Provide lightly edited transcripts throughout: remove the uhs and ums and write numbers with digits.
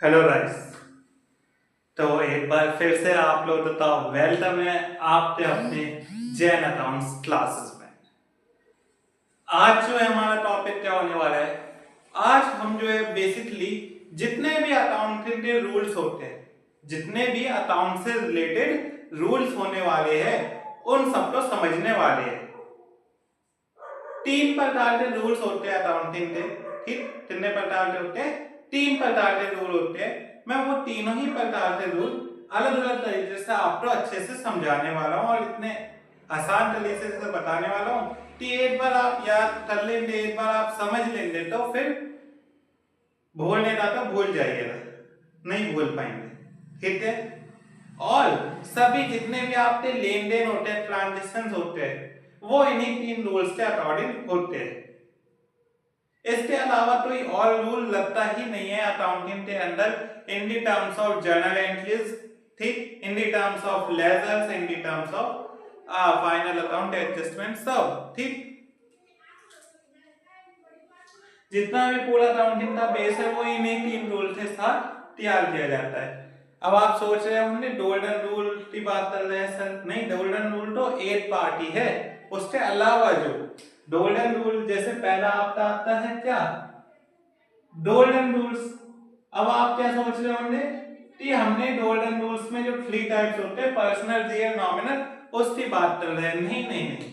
Hello guys. तो एक बार फिर से आप लोगों का वेलकम है आपके अपने जैन अकाउंट्स क्लासेस में। आज जो है हमारा टॉपिक क्या होने वाला है, आज हम जो है बेसिकली जितने भी अकाउंटिंग के रूल्स होते हैं, जितने भी अकाउंट से रिलेटेड रूल्स होने वाले हैं, उन सबको समझने वाले हैं। तीन प्रकार के रूल्स होते हैं अकाउंटिंग के, ठीक? कितने प्रकार के होते हैं? तीन प्रकार के रूल होते हैं। मैं वो तीनों ही प्रकार के रूल अलग अलग तरीके से आपको अच्छे से समझाने वाला हूँ और इतने आसान तरीके से बताने वाला हूँ कि एक बार आप याद कर लेंगे, एक बार आप समझ लेंगे तो फिर भूलने का तो भूल जाइएगा, नहीं भूल पाएंगे, ठीक है? और सभी जितने भी आपके लेन देन होते हैं, ट्रांजेक्शन होते हैं, वो इन्हीं तीन रूल्स के अकॉर्डिंग होते हैं। इसके अलावा कोई और रूल लगता ही नहीं है अकाउंटिंग के अंदर in the terms of journal entries, ठीक, in the terms of ledgers, in the terms of final account adjustment, सब ठीक। जितना भी पूरा अकाउंटिंग का बेस है वो इन्हीं तीन रूल के साथ तैयार किया जाता है। अब आप सोच रहे होंगे गोल्डन रूल की बात कर रहे हैं सर, नहीं, गोल्डन रूल तो एक पार्ट ही है। उसके अलावा जो गोल्डन रूल, जैसे पहला आपका आता है क्या, गोल्डन रूल्स। अब आप क्या सोच रहे होंगे कि हमने गोल्डन रूल्स में जो थ्री टाइप्स होते हैं, पर्सनल, रियल, नॉमिनल, उसकी बात कर रहे हैं। नहीं नहीं नहीं,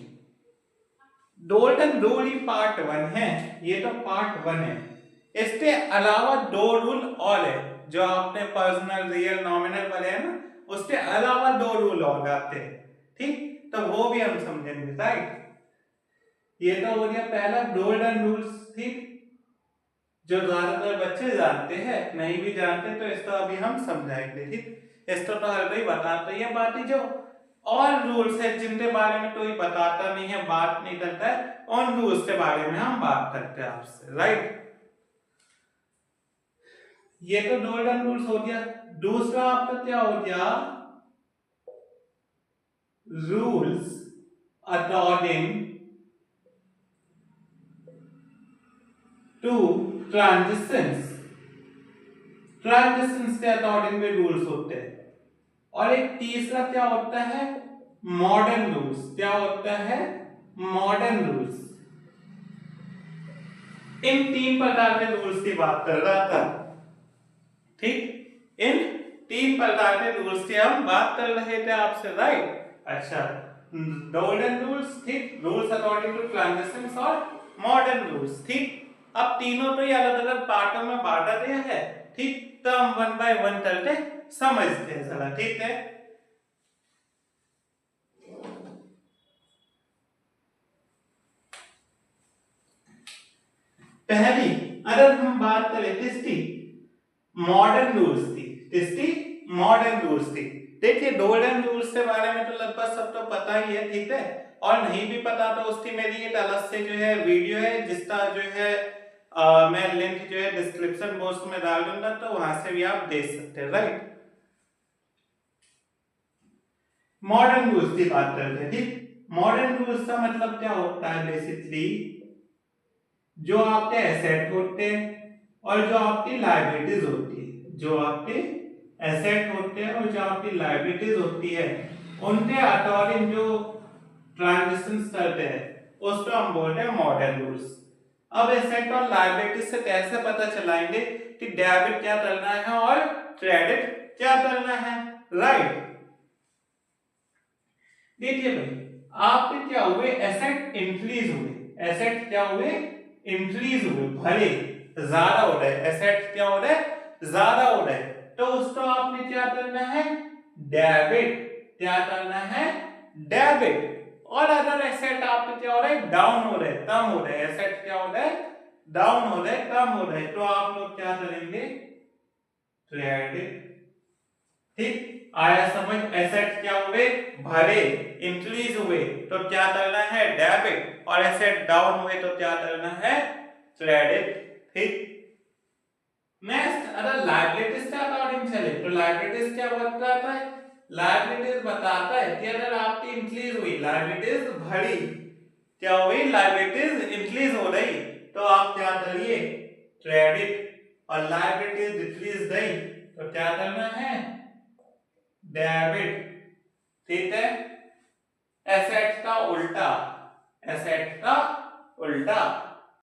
गोल्डन रूल ही पार्ट 1 है, ये तो पार्ट 1 है। इसके अलावा दो रूल और है जो आपने पर्सनल, रियल, नॉमिनल वाले हैं ना, उसके अलावा दो रूल और आते हैं, ठीक? तो वो भी हम समझेंगे, राइट? ये तो हो गया पहला गोल्डन रूल्स, ठीक, जो ज्यादातर बच्चे जानते हैं, नहीं भी जानते तो इसको अभी हम समझाएंगे, ठीक? इसको तो हर कोई बताता ही है। बाकी जो और रूल्स है जिनके बारे में कोई बताता नहीं है, बात नहीं करता है, उन रूल्स के बारे में हम बात करते हैं आपसे, राइट? ये तो गोल्डन रूल्स हो गया। दूसरा आपका क्या हो गया, rules according to transactions. Transactions के अकॉर्डिंग में रूल्स होते हैं। और एक तीसरा क्या होता है, मॉडर्न रूल्स। क्या होता है, मॉडर्न रूल्स। इन तीन प्रकार के रूल्स की बात कर रहा था, ठीक? इन तीन प्रकार के रूल्स की हम बात कर रहे थे आपसे, राइट? अच्छा, गोल्डन रूल्स, ठीक, रूल्स अकॉर्डिंग टू ट्रांजेक्शंस, और मॉडर्न रूल्स, ठीक। अब तीनों तो ही अलग अलग पार्टों में बांटा गया है, ठीक? तो हम वन बाय वन करके समझते हैं जरा, ठीक है? पहली अगर हम बात करें किसकी, मॉडर्न रूल्स की, किसकी, मॉडर्न रूल्स की। देखिए गोल्डन रूल्स के बारे में तो लगभग सबको पता ही है, ठीक है? और नहीं भी पता तो उसकी मेरी एक अलग से जो है वीडियो है, जिसका जो है मैं लिंक जो है डिस्क्रिप्शन बॉक्स में डाल दूंगा, तो वहां से भी आप देख सकते हैं, राइट? मॉडर्न रूल्स की बात करते हैं, ठीक। मॉडर्न रूल्स का मतलब क्या होता है, बेसिकली जो आपके एसेट होते हैं और जो आपकी लायबिलिटीज होती है, जो आपके एसेट होते हैं और जो आपकी लायबिलिटीज होती है, उनके अकॉर्डिंग जो ट्रांजेक्शंस करते हैं उसको हम बोलते हैं मॉडर्न रूल्स। अब एसेट और लायबिलिटीज से कैसे पता चलाएंगे कि डेबिट क्या करना है और क्रेडिट क्या करना है, राइट? देखिए भाई, आपके क्या हुए, एसेट इंक्रीज हुए, एसेट क्या हुए, इंक्रीज हुए, भले ज्यादा हो रहे, एसेट क्या हो रहे, ज्यादा हो रहे, तो उसको आपने क्या करना है, डेबिट। क्या करना है, डेबिट। और अगर एसेट आपके क्या हो रहे, डाउन हो रहे, कम हो रहे, एसेट क्या हो रहे, डाउन हो रहे, कम हो रहे, तो आप लोग क्या करेंगे, क्रेडिट, ठीक? आया समझ? एसेट क्या हुए, भरे, इंक्रीज हुए, तो क्या करना है, डेबिट। और एसेट डाउन हुए तो क्या करना है, क्रेडिट, ठीक? नेक्स्ट, अगर लायबिलिटीज के अकॉर्डिंग चले तो लायबिलिटीज क्या बताता है, लायबिलिटीज बताता है कि अगर आपकी इंक्रीज हुई, लायबिलिटीज बढ़ी, क्या हुई, लायबिलिटीज इंक्रीज हो रही, तो आप क्या करिए, क्रेडिट। और लायबिलिटीज डिक्रीज गई तो क्या करना है, डेबिट, ठीक है। एसेट का उल्टा, एसेट का उल्टा,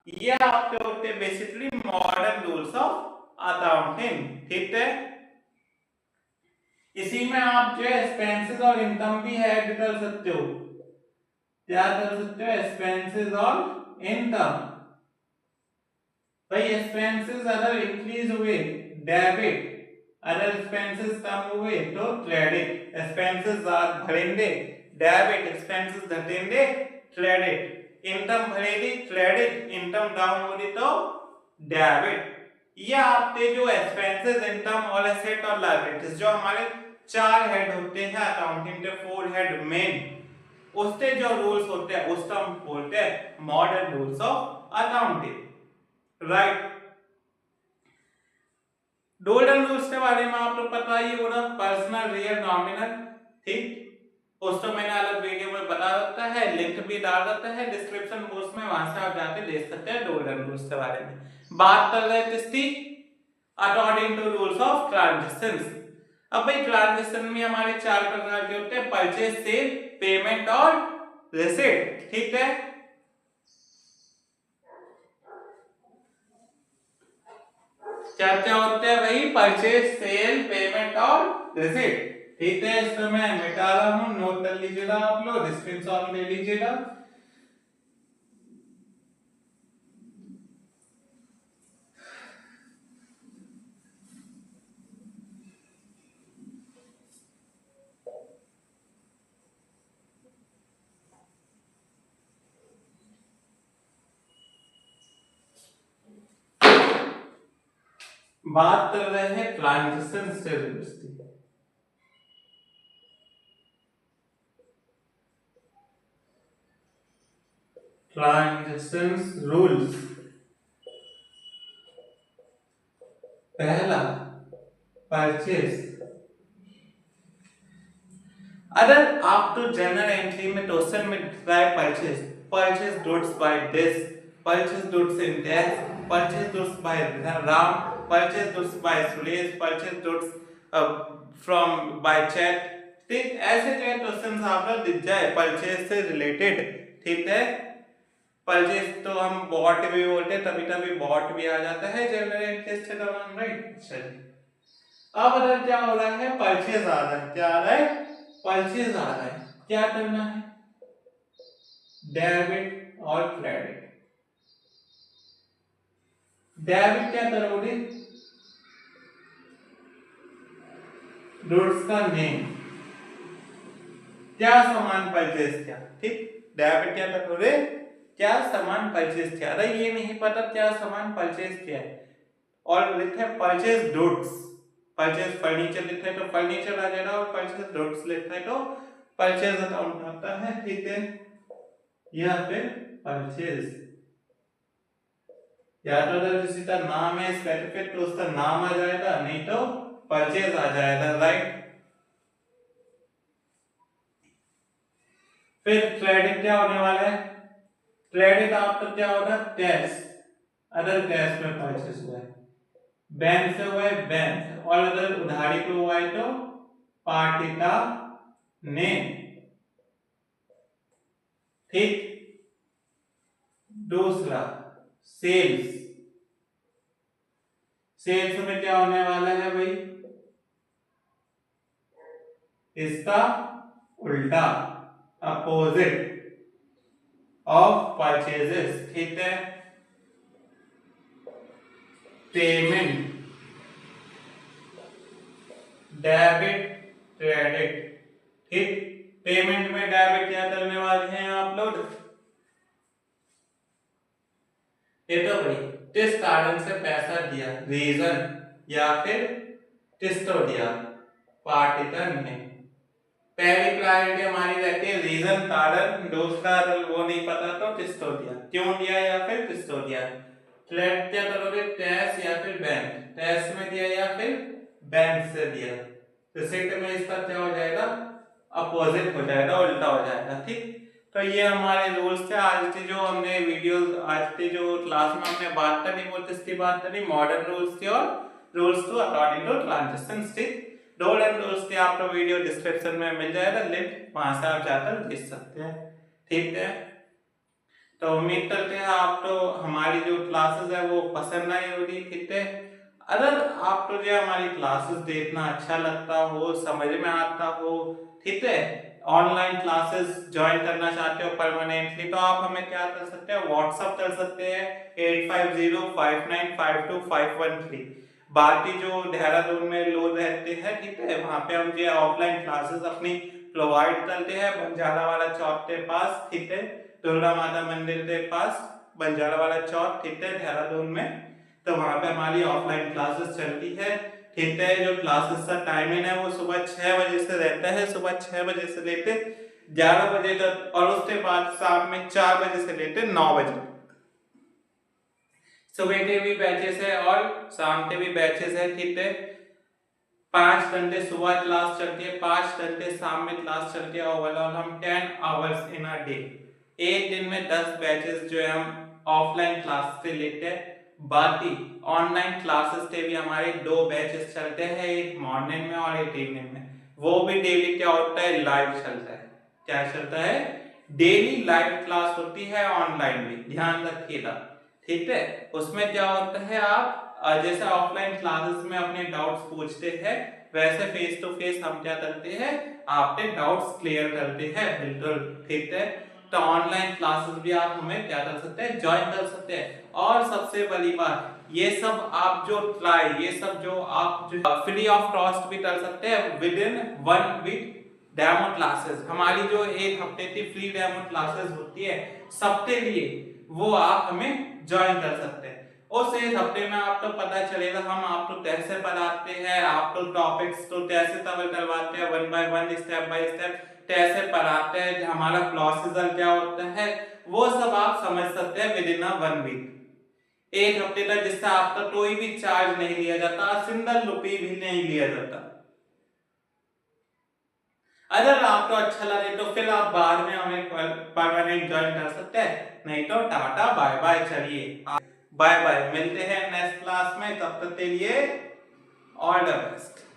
ये आपके होते हैं basically modern rules of accounting, ठीक है। इसी में आप जो है एक्सपेंसेस और इनकम भी ऐड कर सकते हो, क्या कर सकते हो, एक्सपेंसेस और इनकम। भाई एक्सपेंसेस अगर इंक्रीज हुए डेबिट, अगर एक्सपेंसेस कम हुए तो क्रेडिट, एक्सपेंसेस बढ़ेंगे डेबिट, एक्सपेंसेस घटेंगे क्रेडिट, इनकम बढ़ेगी क्रेडिट, इनकम डाउन होगी तो डेबिट। ये आपके जो एक्सपेंसेस, इनकम और एसेट और लायबिलिटीज, जो हमारे 4 हेड होते हैं अकाउंटिंग के, 4 हेड मेन, उसके जो रूल्स होते हैं उसका हम बोलते हैं modern rules of accounting, right. Golden rules के बारे में आप लोग पता ही होगा, पर्सनल, रियल, नॉमिनल, ठीक। उसको मैंने अलग वीडियो में बता रखा है, लिंक भी डाल रखा है डिस्क्रिप्शन बॉक्स में, वहां से आप जाके देख सकते हैं गोल्डन रूल्स के बारे में। बात कर रहे थे किसकी, according to rules of transactions. अब भाई ट्रांजैक्शन में हमारे 4 प्रकार के होते हैं, परचेज, सेल, पेमेंट और रिसीट, ठीक है। क्या क्या होते हैं भाई, परचेज, सेल, पेमेंट और रिसीट, ठीक है। इसको मैं मिटा रहा हूं, नोट कर लीजिएगा आप लोग, स्क्रीनशॉट ले लीजिएगा। बात कर रहे हैं ट्रांजैक्शन से रिलेटेड, ट्रांजैक्शंस रूल्स। पहला, परचेज। अगर आप तो जनरल एंट्री में क्वेश्चन में try purchase, purchase goods by this, purchase goods in dash, purchase goods by Ram, purchase goods by Suresh, purchase goods from by chat, ठीक। ऐसे जो क्वेश्चन आपका दिख जाए परचेज से रिलेटेड, ठीक है। परचेज तो हम बॉट भी बोलते हैं, कभी कभी बॉट भी आ जाता है जनरल एंट्री के दौरान, राइट। चलिए अब अगर क्या हो रहा है, परचेज आ रहा है, क्या आ रहा है, परचेज आ रहा है, क्या करना है, डेबिट और क्रेडिट। डेबिट क्या करोगे, गुड्स का नेम, क्या सामान परचेज किया, ठीक। डेबिट क्या करोगे, क्या सामान परचेज किया, अरे ये नहीं पता क्या सामान परचेज किया है, और लिखे परचेज गुड्स, परचेज फर्नीचर लिखे तो फर्नीचर आ जाएगा, और परचेज गुड्स लिखे तो परचेज अकाउंट आता है, ठीक है। या फिर परचेज, या तो अगर किसी का नाम है स्पेसिफिक तो उसका नाम आ जाएगा, नहीं तो परचेज आ जाएगा, राइट। फिर क्रेडिट क्या होने वाला है, क्रेडिट आपका क्या होगा, कैश, अगर कैश में परचेज हुआ है, बैंक से हुआ है बैंक, और अगर उधारी पे हुआ है तो पार्टी का नेम, ठीक। दूसरा सेल्स, सेल्स में क्या होने वाला है भाई, इसका उल्टा, अपोजिट ऑफ परचेजेस, ठीक है। पेमेंट, डेबिट, क्रेडिट, ठीक। पेमेंट में डेबिट क्या करने वाले हैं आप लोग, ये तो भाई किस कारण से पैसा दिया, रीजन, या फिर किसको दिया, पार्टी का नेम। पहली प्रायोरिटी हमारी रहती है रीजन, कारण, दूसरा वो नहीं पता तो किसको दिया, क्यों दिया या फिर किसको दिया। फ्लैट क्या करोगे, कैश या फिर बैंक, कैश में दिया या फिर बैंक से दिया, तो रिसीट में इसका क्या हो जाएगा, अपोजिट हो जाएगा, उल्टा हो जाएगा, ठीक। तो ये हमारे रूल्स थे। आज की जो हमने वीडियो, आज की जो क्लास में हमने बात करी वो किसकी बात करी, मॉडर्न रूल्स की और rules to according to transition stitch. डोल एंड रूल्स की आपको वीडियो डिस्क्रिप्शन में मिल जाएगा लिंक, वहां से आप जाकर देख सकते हैं। ठीक है, तो उम्मीद करते हैं आपको हमारी जो क्लासेस है वो पसंद आई होगी। ठीक है, अगर आपको जो हमारी क्लासेस देखना अच्छा लगता हो, समझ में आता हो, ठीक है, ऑनलाइन क्लासेस ज्वाइन करना चाहते हो परमानेंटली, तो आप हमें क्या कर सकते हैं, व्हाट्सएप कर सकते हैं 8505952513। बाकी जो देहरादून में लोग रहते हैं, ठीक है, वहां पे हम जो ऑफलाइन क्लासेस अपनी प्रोवाइड करते हैं बंजारा वाला चौक के पास, ठीक है, दुर्गा माता मंदिर के पास बंजारा वाला चौक, ठीक है, देहरादून में। तो वहां पे हमारी ऑफलाइन क्लासेस चलती है। ठीक है, जो क्लासेस का टाइमिंग है वो सुबह 6 बजे से रहता है, सुबह 6 बजे से लेते 11 बजे तक, और उसके बाद शाम में 4 बजे से लेते 9 बजे। सुबह के भी बैचेस है और शाम के भी बैचेस है। ठीक है, 5 घंटे सुबह क्लास चलती है, 5 घंटे शाम में क्लास चलती है। ओवरऑल हम 10 आवर्स इन अ डे, एक दिन में 10 बैचेस जो है हम ऑफलाइन क्लास से लेते हैं। बाकी ऑनलाइन क्लासेस के भी हमारे 2 बैचेस चलते हैं, एक मॉर्निंग में और एक इवनिंग में। वो भी डेली क्या होता है, लाइव चलता है। क्या चलता है, डेली लाइव क्लास होती है ऑनलाइन भी, ध्यान रखिएगा। ठीक है, उसमें क्या होता है, आप जैसे ऑफलाइन क्लासेस में अपने डाउट्स पूछते हैं, वैसे फेस टू फेस हम क्या करते हैं, आपके डाउट्स क्लियर करते हैं, बिल्कुल। ठीक है, तो ऑनलाइन क्लासेस भी आप हमें क्या कर सकते हैं, ज्वाइन कर सकते हैं। और सबसे बड़ी बात, ये सब आप जो ट्राई, ये सब जो आप जो फ्री ऑफ कॉस्ट भी कर सकते हैं within 1 week demo classes. हमारी जो एक हफ्ते की फ्री डेमो क्लासेस होती है सबके लिए, वो आप हमें ज्वाइन कर सकते हैं। उस एक हफ्ते में आपको पता चलेगा हम आपको कैसे पढ़ाते हैं, आपको टॉपिक्स को कैसे कवर करवाते हैं, 1 बाय 1 स्टेप बाय स्टेप कैसे पढ़ाते हैं, हमारा प्रोसीजर क्या होता है, वो सब आप समझ सकते हैं विद इन 1 वीक, एक हफ्ते तक, जिससे आपका कोई भी चार्ज नहीं लिया जाता, सिंगल रुपये भी नहीं लिया जाता। अगर आपको अच्छा लगे तो फिर आप बाद में हमें परमानेंट ज्वाइन कर सकते हैं, नहीं तो टाटा बाय बाय। चलिए बाय बाय, मिलते हैं नेक्स्ट क्लास में, तब तक के लिए ऑल द बेस्ट।